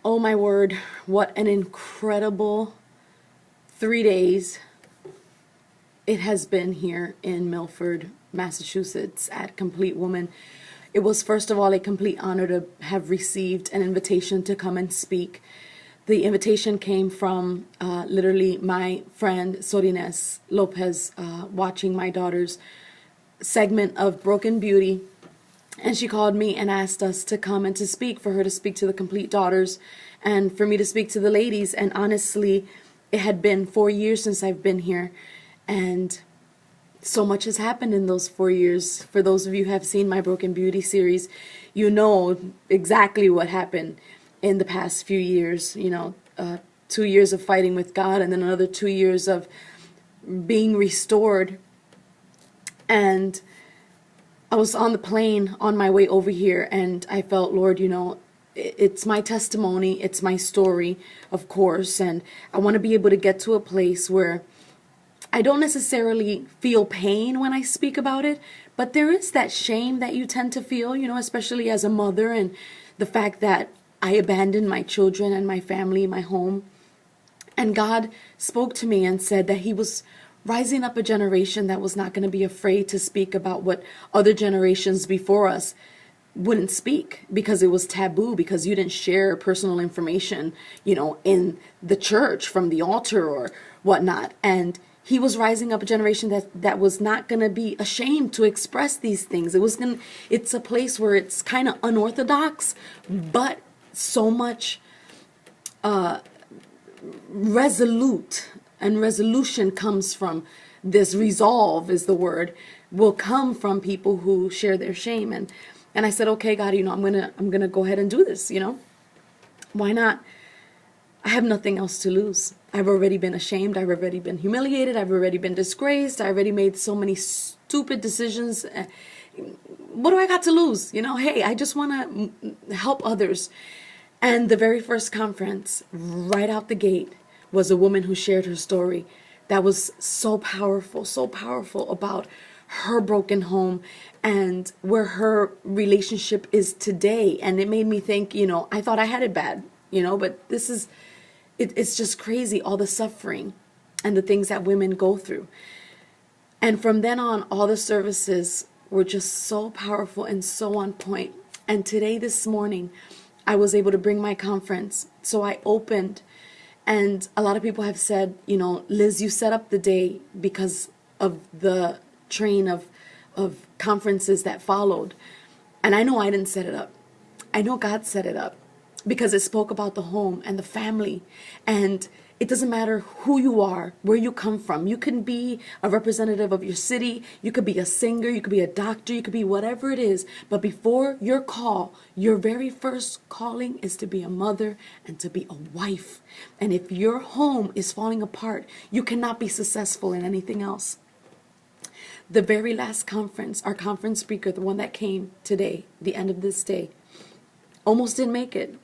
Oh my word, what an incredible 3 days it has been here in Milford, Massachusetts at Complete Woman. It was, first of all, a complete honor to have received an invitation to come and speak. The invitation came from literally my friend Sorines Lopez, watching my daughter's segment of Broken Beauty. And she called me and asked us to come and to speak, for her to speak to the complete daughters and for me to speak to the ladies. And honestly, it had been 4 years since I've been here. And so much has happened in those 4 years. For those of you who have seen my Broken Beauty series, you know exactly what happened in the past few years. 2 years of fighting with God, and then another 2 years of being restored. And I was on the plane on my way over here, and I felt, Lord, it's my testimony, it's my story, of course, and I want to be able to get to a place where I don't necessarily feel pain when I speak about it, but there is that shame that you tend to feel, especially as a mother, and the fact that I abandoned my children and my family, my home. And God spoke to me and said that He was rising up a generation that was not going to be afraid to speak about what other generations before us wouldn't speak, because it was taboo, because you didn't share personal information, in the church from the altar or whatnot. And He was rising up a generation that was not going to be ashamed to express these things. It's a place where it's kind of unorthodox, but so much resolute, and resolution comes from this. Resolve is the word, will come from people who share their shame. And I said, okay, God, I'm gonna go ahead and do this. Why not? I have nothing else to lose. I've already been ashamed. I've already been humiliated. I've already been disgraced. I already made so many stupid decisions. What do I got to lose? Hey, I just want to help others. And the very first conference, right out the gate, was a woman who shared her story that was so powerful about her broken home and where her relationship is today. And it made me think, I thought I had it bad, but it's just crazy, all the suffering and the things that women go through. And from then on, all the services were just so powerful and so on point. And today, this morning, I was able to bring my conference. So I opened, and a lot of people have said, Liz, you set up the day because of the train of conferences that followed. And I know I didn't set it up. I know God set it up, because it spoke about the home and the family. And it doesn't matter who you are, where you come from. You can be a representative of your city. You could be a singer. You could be a doctor. You could be whatever it is. But before your call, your very first calling is to be a mother and to be a wife. And if your home is falling apart, you cannot be successful in anything else. The very last conference, our conference speaker, the one that came today, the end of this day, almost didn't make it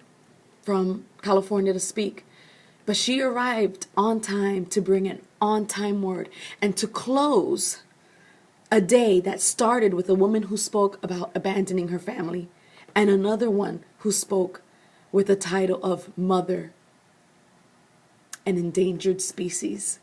from California to speak. But she arrived on time to bring an on-time word and to close a day that started with a woman who spoke about abandoning her family, and another one who spoke with the title of Mother, an Endangered Species.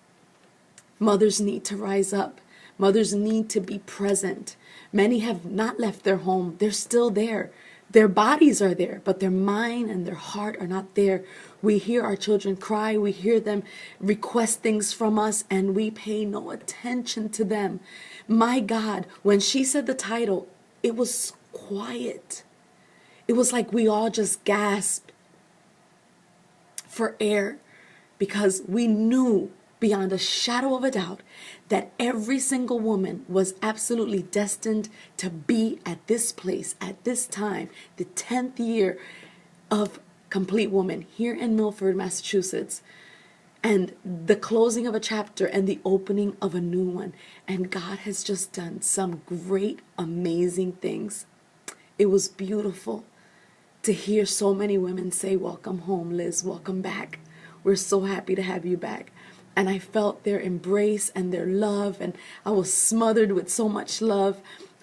Mothers need to rise up. Mothers need to be present. Many have not left their home. They're still there. Their bodies are there, but their mind and their heart are not there. We hear our children cry. We hear them request things from us, and we pay no attention to them. My God, when she said the title, it was quiet. It was like we all just gasped for air, because we knew beyond a shadow of a doubt that every single woman was absolutely destined to be at this place, at this time, the 10th year of Complete Woman here in Milford, Massachusetts, and the closing of a chapter and the opening of a new one. And God has just done some great, amazing things. It was beautiful to hear so many women say, welcome home, Liz, welcome back. We're so happy to have you back. And I felt their embrace and their love, and I was smothered with so much love.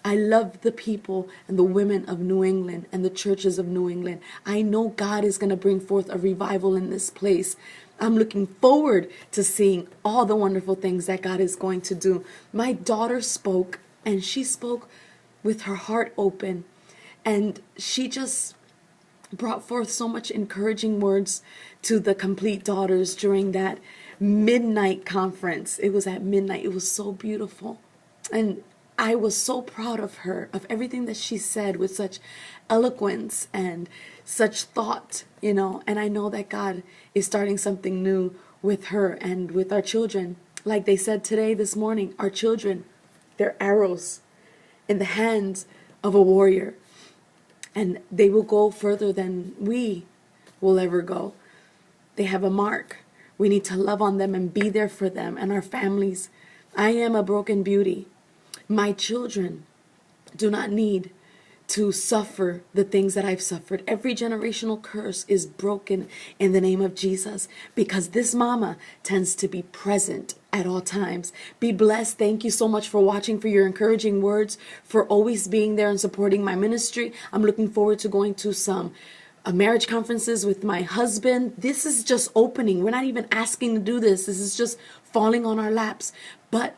I love the people and the women of New England and the churches of New England. I know God is going to bring forth a revival in this place. I'm looking forward to seeing all the wonderful things that God is going to do. My daughter spoke, and she spoke with her heart open, and she just brought forth so much encouraging words to the Complete Daughters during that midnight conference. It was at midnight. It was so beautiful. And I was so proud of her, of everything that she said with such eloquence and such thought, and I know that God is starting something new with her and with our children. Like they said today, this morning, our children, they're arrows in the hands of a warrior, and they will go further than we will ever go. They have a mark. We need to love on them and be there for them and our families. I am a broken beauty. My children do not need to suffer the things that I've suffered. Every generational curse is broken in the name of Jesus, because this mama tends to be present at all times. Be blessed. Thank you so much for watching, for your encouraging words, for always being there and supporting my ministry. I'm looking forward to going to some marriage conferences with my husband. This is just opening. We're not even asking to do this. This is just falling on our laps. But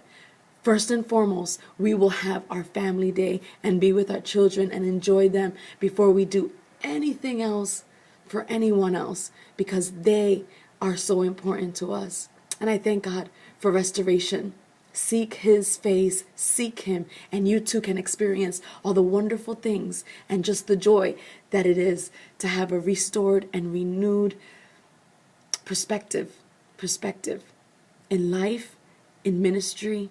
first and foremost, we will have our family day and be with our children and enjoy them before we do anything else for anyone else, because they are so important to us. And I thank God for restoration. Seek His face, seek Him, and you too can experience all the wonderful things and just the joy that it is to have a restored and renewed perspective in life, in ministry,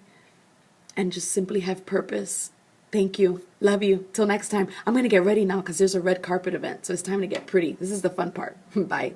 and just simply have purpose. Thank you. Love you. Till next time. I'm going to get ready now because there's a red carpet event. So it's time to get pretty. This is the fun part. Bye.